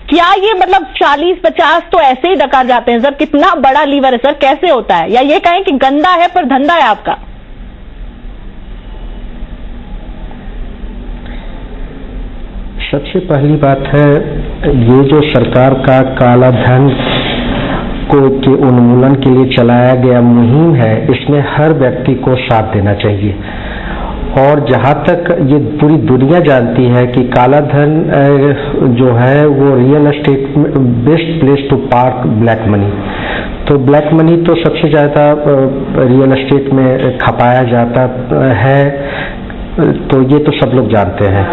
क्या ये मतलब 40-50 तो ऐसे ही डकार जाते हैं सर? कितना बड़ा लीवर है सर, कैसे होता है? या ये कहें कि गंदा है पर धंधा है आपका? सबसे पहली बात है, ये जो सरकार का काला धन को के उन्मूलन के लिए चलाया गया मुहिम है, इसमें हर व्यक्ति को साथ देना चाहिए। और जहाँ तक ये पूरी दुनिया जानती है कि काला धन जो है वो real estate best place to park black money. तो ब्लैक मनी तो सबसे ज़्यादा रियल एस्टेट में खपाया जाता है, तो ये तो सब लोग जानते हैं।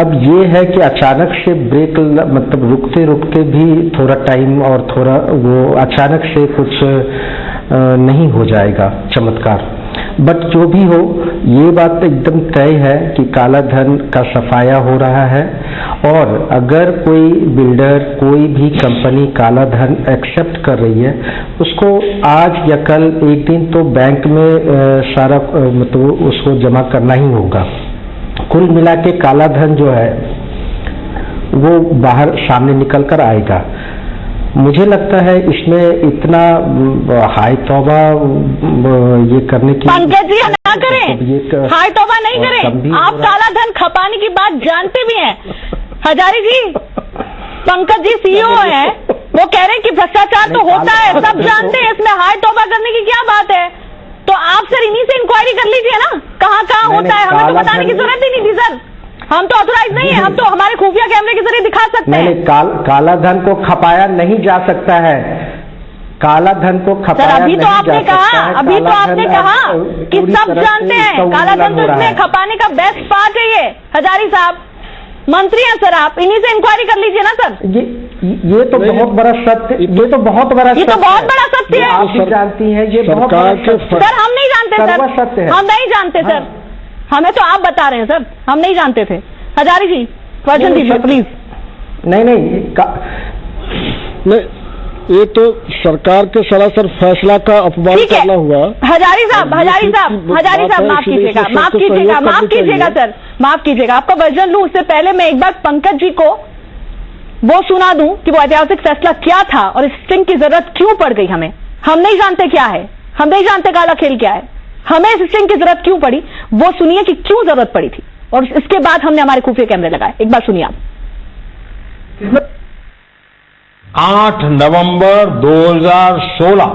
अब ये है कि अचानक से ब्रेक मतलब रुकते रुकते भी थोड़ा टाइम और थोड़ा वो अचानक से कुछ नहीं हो जाएगा चमत्कार। बट जो भी हो, ये बात एकदम तय है कि काला धन का सफाया हो रहा है। और अगर कोई बिल्डर, कोई भी कंपनी काला धन एक्सेप्ट कर रही है, उसको आज या कल एक दिन तो बैंक में सारा मतलब उसको जमा करना ही होगा। कुल मिला के काला धन जो है वो बाहर सामने निकल कर आएगा। मुझे लगता है इसमें इतना हाई तौबा ये करने की पंकज जी ना करें, हाई तौबा नहीं करें। आप काला धन खपाने की बात जानते भी हैं। हजारी जी, पंकज जी सीईओ हैं, वो कह रहे हैं कि भ्रष्टाचार तो होता है, सब जानते हैं, इसमें हाई तौबा करने की क्या बात है। तो आप सर इन्हीं से इंक्वायरी कर लीजिए ना, कहाँ होता है। हमें तो बताने की जरूरत ही नहीं थी सर, हम तो ऑथोराइज नहीं है, हम तो हमारे खुफिया कैमरे के जरिए दिखा सकते हैं। काला धन को खपाया नहीं जा सकता है, काला धन को खपाया सर, अभी तो आपने कहा, अभी तो आपने कहा कि सब जानते हैं काला धन तो इसमें खपाने का बेस्ट पार्ट है ये। हजारी साहब मंत्री हैं सर, आप इन्हीं से इंक्वायरी कर लीजिए ना सर। ये तो बहुत बड़ा सत्य, ये तो बहुत बड़ा ये तो बहुत बड़ा सत्य है। आप जानती हैं ये बहुत बड़ा सर, हम नहीं जानते सर, हम नहीं जानते सर, हमें तो आप बता रहे हैं सर, हम नहीं जानते थे। हजारी जी क्वेश्चन दीजिए प्लीज। नहीं, ये तो सरकार के सरासर फैसला का अपमान करना हुआ। हजारी साहब माफ कीजिएगा, सर माफ कीजिएगा। आपका वर्जन लूं उससे पहले मैं एक बार पंकज जी को वो सुना दूं कि वो ऐतिहासिक फैसला क्या था और इस स्टिंग की जरूरत क्यों पड़ गई हमें। हम नहीं जानते क्या है, हम नहीं जानते काला खेल क्या है, हमें इस स्टिंग की जरूरत क्यों पड़ी, वो सुनिए कि क्यों जरूरत पड़ी थी और इसके बाद हमने हमारे खुफिया कैमरे लगाए। एक बार सुनिए आप। 8 नवंबर 2016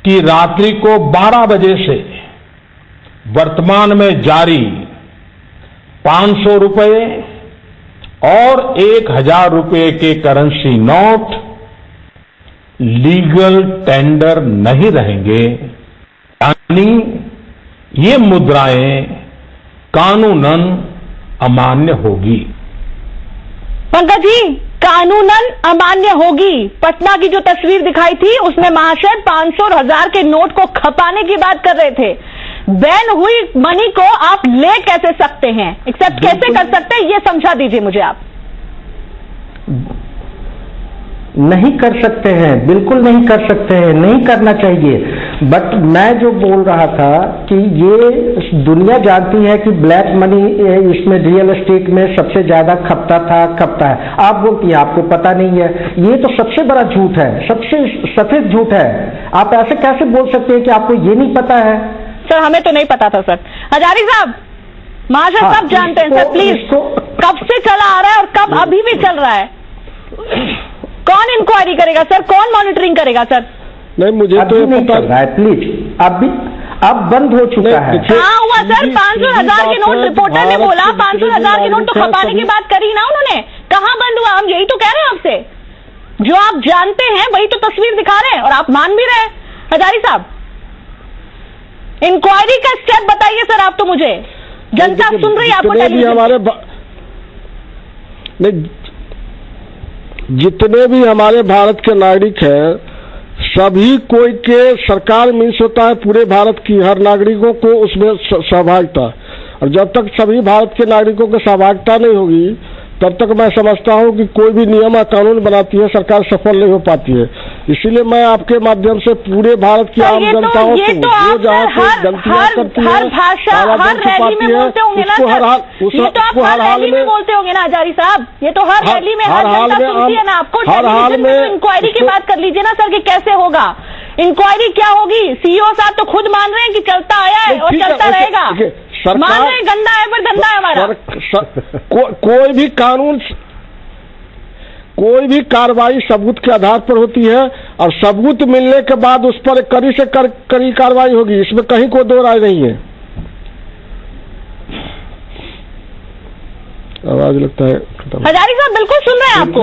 की रात्रि को 12 बजे से वर्तमान में जारी 500 रुपए और 1000 रुपए के करेंसी नोट लीगल टेंडर नहीं रहेंगे, यानी ये मुद्राएं कानूनन अमान्य होगी। पंकज जी, कानूनन अमान्य होगी। पटना की जो तस्वीर दिखाई थी उसमें महाशय 500 और 1000 के नोट को खपाने की बात कर रहे थे। बैन हुई मनी को आप ले कैसे सकते हैं, एक्सेप्ट कैसे कर सकते हैं, ये समझा दीजिए मुझे आप। नहीं कर सकते हैं, बिल्कुल नहीं कर सकते हैं, नहीं करना चाहिए। बट मैं जो बोल रहा था कि ये दुनिया जानती है कि ब्लैक मनी इसमें रियल एस्टेट में सबसे ज्यादा खपता है। आप बोलती हैं आपको पता नहीं है, ये तो सबसे बड़ा झूठ है, सबसे सफेद झूठ है। आप ऐसे कैसे बोल सकते हैं कि आपको ये नहीं पता है? सर हमें तो नहीं पता था सर। हजारी साहब महाशय सब जानते हैं सर, प्लीज कब से चला आ रहा है और कब अभी भी चल रहा है, कौन इंक्वायरी करेगा सर, कौन मॉनिटरिंग करेगा सर? नहीं, मुझे तो नहीं चल रहा है प्लीज, अब बंद हो चुका है। कहाँ हुआ सर 500 और 1000 के नोट? रिपोर्टर ने बोला 500 और 1000 के नोट तो खपाने की बात करी ना उन्होंने, कहाँ बंद हुआ? हम यही तो कह रहे हैं आपसे, जो आप जानते हैं वही तो तस्वीर दिखा रहे हैं और आप मान भी रहे हैं। हजारी साहब इंक्वायरी का स्टेप बताइए सर आप, तो मुझे जनता सुन रही है आपको टेलीविजन। जितने भी हमारे भारत के नागरिक हैं, सभी कोई के सरकार मीन्स होता है पूरे भारत की, हर नागरिकों को उसमें सहभागिता। और जब तक सभी भारत के नागरिकों की सहभागिता नहीं होगी तब तक मैं समझता हूं कि कोई भी नियम और कानून बनाती है सरकार सफल नहीं हो पाती है। इसीलिए मैं आपके माध्यम से पूरे भारत की आम जनताओं को जो जहाँ पे गलतियां करती है, हर रैली में बोलते होंगे ना सर, ये तो आप हर रैली में बोलते होंगे ना हजारी साहब, ये तो हर रैली में हर जनता सुनती है ना आपको। हर हाल में इंक्वायरी की बात कर लीजिए ना सर कि कैसे होगा इंक्वायरी, क्या होगी? सीईओ साहब तो खुद मान रहे हैं कि चलता आया है और चलता रहेगा, मान रहे हैं गंदा है पर धंधा है हमारा। कोई भी कानून, कोई भी कार्रवाई सबूत के आधार पर होती है और सबूत मिलने के बाद उस पर कड़ी से कड़ी कार्रवाई होगी, इसमें कहीं कोई दो राय नहीं है। आवाज लगता है हजारी साहब बिल्कुल सुन रहे हैं आपको।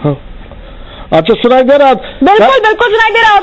हाँ अच्छा सुनाई दे रहा? बिल्कुल सुनाई दे रहा।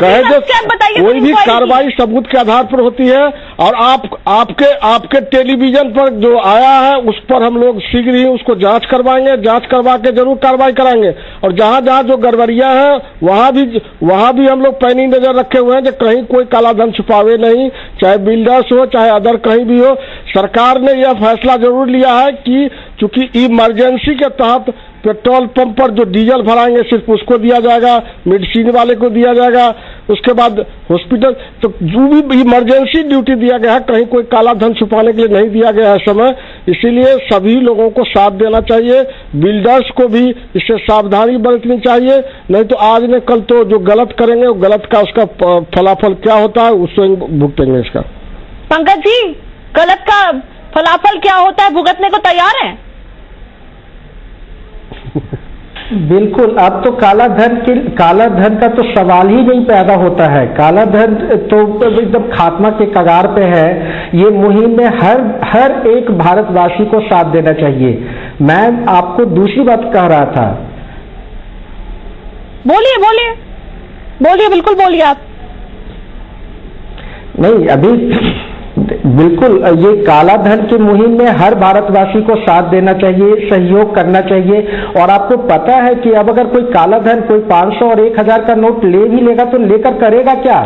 बताइए कोई भी कार्रवाई सबूत के आधार पर होती है और आपके टेलीविजन पर जो आया है उस पर हम लोग शीघ्र ही उसको जांच करवाएंगे, जांच करवा के जरूर कार्रवाई कराएंगे। और जहां जहां जो गड़बड़ियां हैं वहां भी हम लोग पैनी नजर रखे हुए हैं कि कहीं कोई काला धन छुपावे नहीं, चाहे बिल्डर्स हो चाहे अदर कहीं भी हो। सरकार ने यह फैसला जरूर लिया है कि चूंकि इमरजेंसी के तहत पेट्रोल पंप पर जो डीजल भराएंगे सिर्फ उसको दिया जाएगा, मेडिसिन वाले को दिया जाएगा, उसके बाद हॉस्पिटल, तो जो भी इमरजेंसी ड्यूटी दिया गया है, कहीं कोई काला धन छुपाने के लिए नहीं दिया गया है समय। इसीलिए सभी लोगों को साथ देना चाहिए, बिल्डर्स को भी इससे सावधानी बरतनी चाहिए, नहीं तो आज ने कल तो जो गलत करेंगे वो गलत का उसका फलाफल क्या होता है उससे भुगतेंगे इसका। पंकज जी, गलत का फलाफल क्या होता है भुगतने को तैयार हैं? बिल्कुल, अब तो काला धन का तो सवाल ही नहीं पैदा होता है। काला धन तो एकदम खात्मा के कगार पे है। ये मुहिम में हर एक भारतवासी को साथ देना चाहिए। मैं आपको दूसरी बात कह रहा था। बोलिए बोलिए बोलिए, बिल्कुल बोलिए आप। नहीं, अभी बिल्कुल ये काला धन की मुहिम में हर भारतवासी को साथ देना चाहिए, सहयोग करना चाहिए। और आपको पता है कि अब अगर कोई काला धन कोई 500 और 1000 का नोट ले भी लेगा तो लेकर करेगा क्या?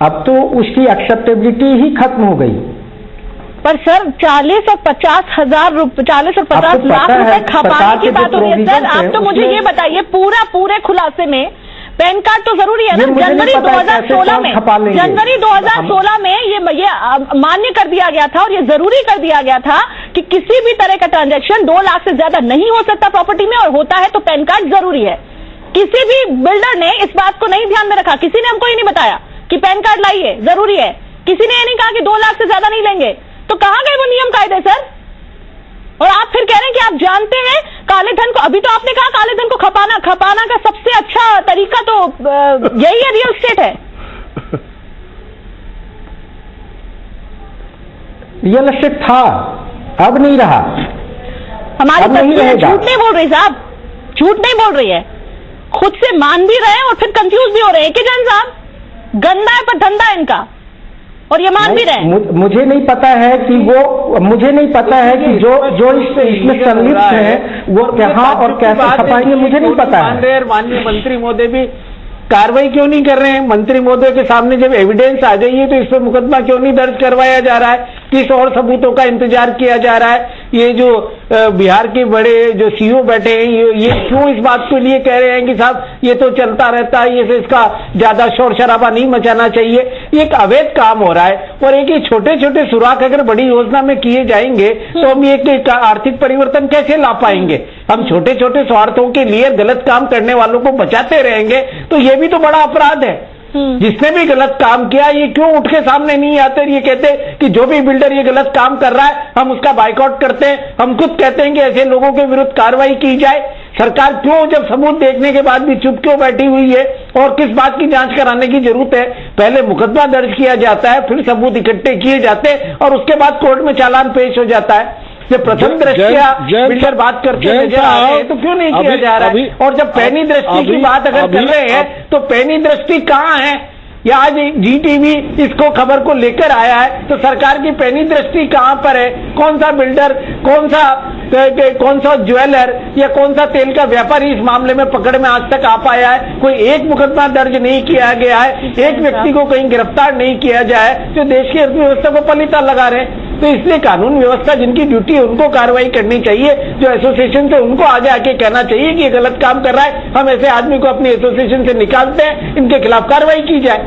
अब तो उसकी एक्सेप्टेबिलिटी ही खत्म हो गई। पर सर 40 और 50 हजार 40 और 50 लाख रुपए खपाने की बात हो रही है सर। आप तो मुझे ये बताइए, पूरे खुलासे में पैन कार्ड तो जरूरी है ना। जनवरी 2016 में ये मान्य कर दिया गया था और ये जरूरी कर दिया गया था कि किसी भी तरह का ट्रांजैक्शन 2 लाख से ज्यादा नहीं हो सकता प्रॉपर्टी में, और होता है तो पैन कार्ड जरूरी है। किसी भी बिल्डर ने इस बात को नहीं ध्यान में रखा, किसी ने हमको ये नहीं बताया कि पैन कार्ड लाइए, जरूरी है। किसी ने ये नहीं कहा कि 2 लाख से ज्यादा नहीं लेंगे। तो कहां गए वो नियम कायदे सर? और आप फिर कह रहे हैं कि आप जानते हैं काले धन को। अभी तो आपने कहा काले धन को खपाना का सबसे अच्छा तरीका तो यही है, रियल एस्टेट है। रियल एस्टेट था, अब नहीं रहा। हमारी तस्वीर झूठ नहीं बोल रही साहब, झूठ नहीं बोल रही है, खुद से मान भी रहे हैं और फिर कंफ्यूज भी हो रहे हैं कि जैन साहब गंदा है पर धंधा है इनका, और ये मान भी रहे। मुझे नहीं पता है कि जो इसमें संलिप्त है वो कहाँ और कैसे खपाएंगे, मुझे नहीं पता है। माननीय मंत्री महोदय भी कार्रवाई क्यों नहीं कर रहे हैं? मंत्री महोदय के सामने जब एविडेंस आ जाइए तो इस पर मुकदमा क्यों नहीं दर्ज करवाया जा रहा है? किस और सबूतों का इंतजार किया जा रहा है? ये जो बिहार के बड़े जो सीईओ बैठे हैं ये क्यों इस बात के लिए कह रहे हैं कि साहब ये तो चलता रहता है, ये इसका ज्यादा शोर शराबा नहीं मचाना चाहिए? ये एक अवैध काम हो रहा है। और एक ही छोटे छोटे सुराख अगर बड़ी योजना में किए जाएंगे तो हम एक आर्थिक परिवर्तन कैसे ला पाएंगे? हम छोटे छोटे स्वार्थों के लिए गलत काम करने वालों को बचाते रहेंगे तो ये भी तो बड़ा अपराध है। जिसने भी गलत काम किया ये क्यों उठ के सामने नहीं आते? ये कहते कि जो भी बिल्डर ये गलत काम कर रहा है हम उसका बाइकआउट करते हैं, हम खुद कहते हैं कि ऐसे लोगों के विरुद्ध कार्रवाई की जाए। सरकार क्यों जब सबूत देखने के बाद भी चुप क्यों बैठी हुई है? और किस बात की जांच कराने की जरूरत है? पहले मुकदमा दर्ज किया जाता है, फिर सबूत इकट्ठे किए जाते हैं और उसके बाद कोर्ट में चालान पेश हो जाता है। जब प्रथम दृष्टिया बिल्डर बात करते नजर आ रहे हैं तो क्यों नहीं किया जा रहा है? और जब पैनी दृष्टि की बात अगर कर रहे हैं तो पैनी दृष्टि कहाँ है? या आज जीटीवी इसको खबर को लेकर आया है तो सरकार की पैनी दृष्टि कहां पर है? कौन सा बिल्डर, कौन सा ज्वेलर या कौन सा तेल का व्यापारी इस मामले में पकड़ में आज तक आ पाया है? कोई एक मुकदमा दर्ज नहीं किया गया है, एक व्यक्ति को कहीं गिरफ्तार नहीं किया जाए जो देश की अर्थव्यवस्था को पलीता लगा रहे। तो इसलिए कानून व्यवस्था जिनकी ड्यूटी है उनको कार्रवाई करनी चाहिए। जो एसोसिएशन से उनको आगे आके कहना चाहिए कि ये गलत काम कर रहा है, हम ऐसे आदमी को अपनी एसोसिएशन से निकालते हैं, इनके खिलाफ कार्रवाई की जाए।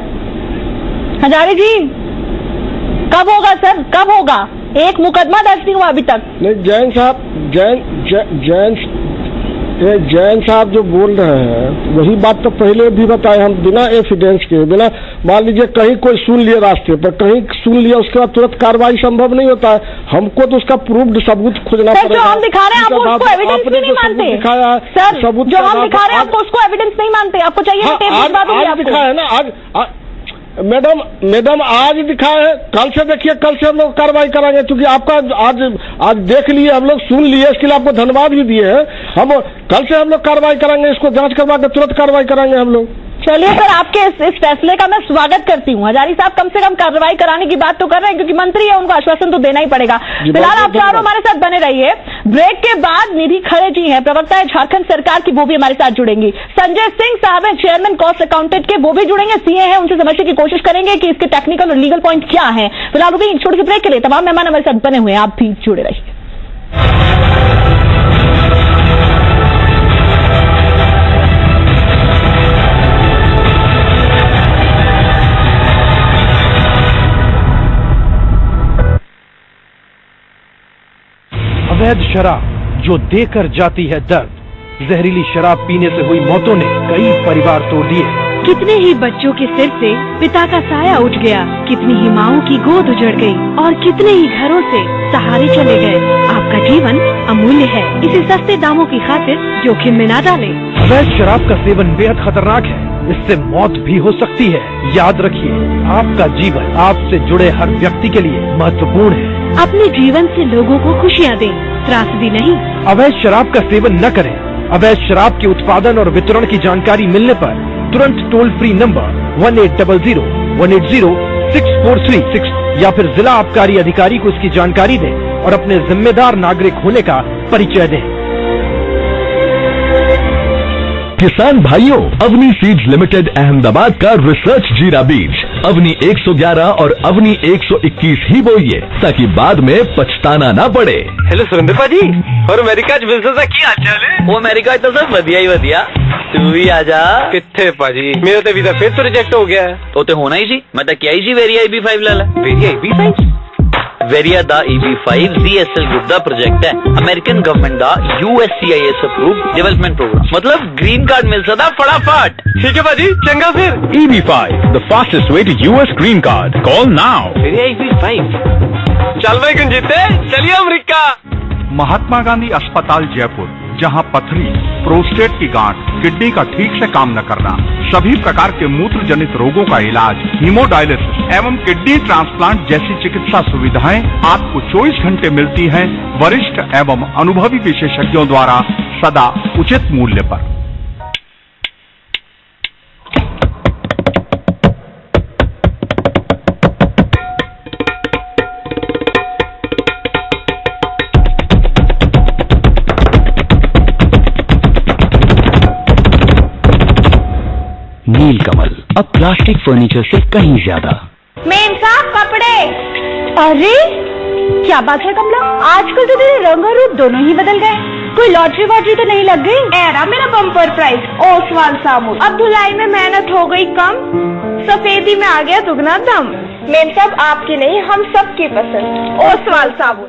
हजारे जी कब होगा सर, कब होगा? एक मुकदमा दर्ज नहीं हुआ अभी तक। नहीं जैन साहब, जैन साहब जो बोल रहे हैं वही बात तो पहले भी बताए हम, बिना एविडेंस के, बिना मान लीजिए कहीं कोई सुन लिया रास्ते पर, कहीं सुन लिया उसके बाद तुरंत कार्रवाई संभव नहीं होता है। हमको तो उसका प्रूफ सबूत खोजना पड़ेगा। जो हम दिखा रहे हैं आप उसको एविडेंस नहीं मानते सर, सबूत जो हम दिखा रहे हैं आपको उसको एविडेंस नहीं मानते, आपको चाहिए आज दिखा है ना, आज मैडम आज दिखा है, कल से देखिए, कल से हम लोग कार्रवाई कराएंगे क्योंकि आपका आज देख लिए, हम लोग सुन लिए, इसके लिए आपको धन्यवाद भी दिए हैं। हम कल से हम लोग कार्रवाई कराएंगे, इसको जांच करवा के तुरंत कार्रवाई कराएंगे हम लोग। चलिए सर, आपके इस फैसले का मैं स्वागत करती हूँ। हजारी साहब कम से कम कार्रवाई कराने की बात तो कर रहे हैं क्योंकि मंत्री है, उनको आश्वासन तो देना ही पड़ेगा। फिलहाल आप चारों हमारे साथ बने रहिए। ब्रेक के बाद निधि खरे जी हैं, प्रवक्ता है झारखंड सरकार की, वो भी हमारे साथ जुड़ेंगी। संजय सिंह साहब हैं, चेयरमैन कॉस्ट अकाउंटेंट के, वो भी जुड़ेंगे। सीए हैं, उनसे समझने की कोशिश करेंगे कि इसके टेक्निकल और लीगल पॉइंट क्या है। फिलहाल रुकिए छोटे से ब्रेक के लिए। तमाम मेहमान हमारे साथ बने हुए हैं, आप भी जुड़े रहिए। अवैध शराब जो देकर जाती है दर्द, जहरीली शराब पीने से हुई मौतों ने कई परिवार तोड़ दिए। कितने ही बच्चों के सिर से पिता का साया उठ गया, कितनी ही माओं की गोद उजड़ गई और कितने ही घरों से सहारे चले गए। आपका जीवन अमूल्य है, इसे सस्ते दामों की खातिर जोखिम में न डालें। अवैध शराब का सेवन बेहद खतरनाक है, इससे मौत भी हो सकती है। याद रखिए, आपका जीवन आपसे जुड़े हर व्यक्ति के लिए महत्वपूर्ण है। अपने जीवन से लोगों को खुशियाँ दें, त्रासदी नहीं। अवैध शराब का सेवन न करें। अवैध शराब के उत्पादन और वितरण की जानकारी मिलने पर तुरंत टोल फ्री नंबर 1800-180-643 या फिर जिला आबकारी अधिकारी को इसकी जानकारी दें और अपने जिम्मेदार नागरिक होने का परिचय दें। किसान भाइयों, अवनी सीड्स लिमिटेड अहमदाबाद का रिसर्च जीरा बीज अवनी 111 और अवनी 121 ही बोइए ताकि बाद में पछताना ना पड़े। हेलो सुरेंद्र पाजी, और अमेरिका बिजनेस की हाल चाल है? वो अमेरिका तो सब वधिया ही वधिया, तू भी आजा। कितने पाजी, मेरा तो वीजा फिर तो रिजेक्ट हो गया है। तो होना ही सी, मैं तो क्या ही सी वेरिया EB5 ला ला। वेरिया EB5? वेरिया दा EB5 ZSL ग्रुप दा प्रोजेक्ट है, अमेरिकन गवर्नमेंट दा USCIS अप्रूव्ड डेवलपमेंट प्रोग्राम, मतलब ग्रीन कार्ड मिल सकता फटाफट। ठीक है पाजी, चंगा फिर। EB5, the fastest way to US green card. Call now. वेरिया EB5। चल भाई गुंजीते, चलिए अमेरिका। महात्मा गांधी अस्पताल जयपुर, जहां पथरी, प्रोस्टेट की गांठ, किडनी का ठीक से काम न करना, सभी प्रकार के मूत्र जनित रोगों का इलाज, हीमोडायलिसिस एवं किडनी ट्रांसप्लांट जैसी चिकित्सा सुविधाएं आपको 24 घंटे मिलती हैं वरिष्ठ एवं अनुभवी विशेषज्ञों द्वारा सदा उचित मूल्य पर। नीलकमल, अब प्लास्टिक फर्नीचर से कहीं ज्यादा। मेम साहब कपड़े। अरे क्या बात है कमला, आजकल तो तेरे रंग और रूप दोनों ही बदल गए। कोई लॉटरी वॉटरी तो नहीं लग गई? एरा मेरा बम्पर प्राइस ओसवाल साबुन। अब धुलाई में मेहनत हो गई कम, सफेदी में आ गया दुगना दम। मेम साहब आपकी नहीं, हम सबकी पसंद ओसवाल साबुन।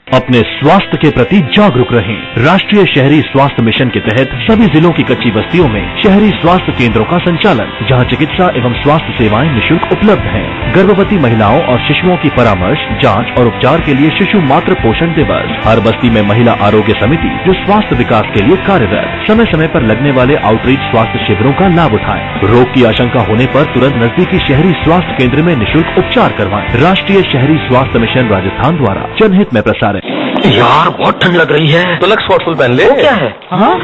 अपने स्वास्थ्य के प्रति जागरूक रहें। राष्ट्रीय शहरी स्वास्थ्य मिशन के तहत सभी जिलों की कच्ची बस्तियों में शहरी स्वास्थ्य केंद्रों का संचालन, जहां चिकित्सा एवं स्वास्थ्य सेवाएं निःशुल्क उपलब्ध हैं। गर्भवती महिलाओं और शिशुओं की परामर्श, जांच और उपचार के लिए शिशु मातृ पोषण दिवस। हर बस्ती में महिला आरोग्य समिति जो स्वास्थ्य विकास के लिए कार्यरत। समय समय पर लगने वाले आउटरीच स्वास्थ्य शिविरों का लाभ उठाएं। रोग की आशंका होने पर तुरंत नजदीकी शहरी स्वास्थ्य केंद्र में निःशुल्क उपचार करवाएं। राष्ट्रीय शहरी स्वास्थ्य मिशन राजस्थान द्वारा जनहित में प्रसारित। यार बहुत ठंड लग रही है, तो लक्स स्कॉटफुल पहन ले। वो क्या है? हाँ?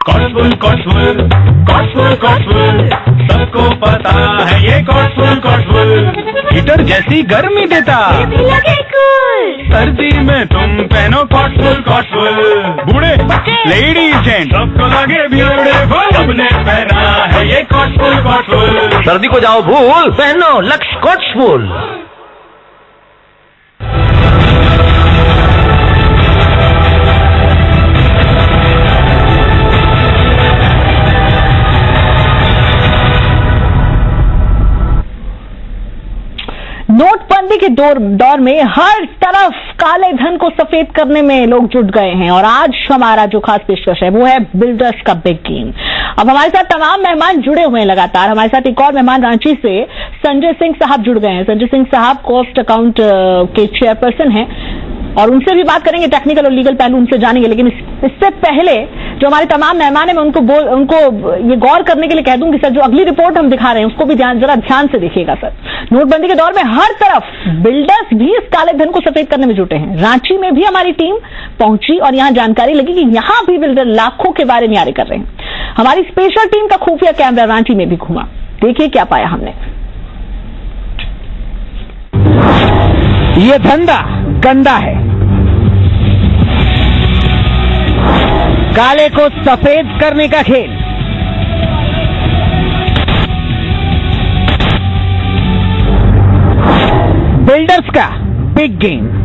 कॉटफुल कॉटफुल कॉटफुल कॉटफुल, सबको पता है ये कॉटफुल। हीटर जैसी गर्मी देता, सर्दी में तुम पहनो कॉटफुल। बूढ़े लेडीज जेंट्स सबको लगे ब्यूटीफुल, सबने पहना है ये कॉटफुल। सर्दी को जाओ भूल, पहनो लक्स कॉटफुल। नोटबंदी के दौर में हर तरफ काले धन को सफेद करने में लोग जुट गए हैं और आज हमारा जो खास पेशकश है वो है बिल्डर्स का बिग गेम। अब हमारे साथ तमाम मेहमान जुड़े हुए हैं लगातार। हमारे साथ एक और मेहमान रांची से संजय सिंह साहब जुड़ गए हैं। संजय सिंह साहब कॉस्ट अकाउंट के चेयरपर्सन हैं और उनसे भी बात करेंगे, टेक्निकल और लीगल पहलू उनसे जानेंगे। लेकिन इससे पहले जो हमारे तमाम मेहमान हैं मैं उनको ये गौर करने के लिए कह दूंगी सर, जो अगली रिपोर्ट हम दिखा रहे हैं उसको भी जरा ध्यान से देखिएगा सर। नोटबंदी के दौर में हर तरफ बिल्डर्स भी इस काले धन को सफेद करने में जुटे हैं। रांची में भी हमारी टीम पहुंची और यहां जानकारी लगी कि यहां भी बिल्डर लाखों के बारे में यारी कर रहे हैं। हमारी स्पेशल टीम का खुफिया कैमरा रांची में भी घुमा, देखिए क्या पाया हमने। ये धंधा गंदा है, काले को सफेद करने का खेल। बिल्डर्स का बिग गेम।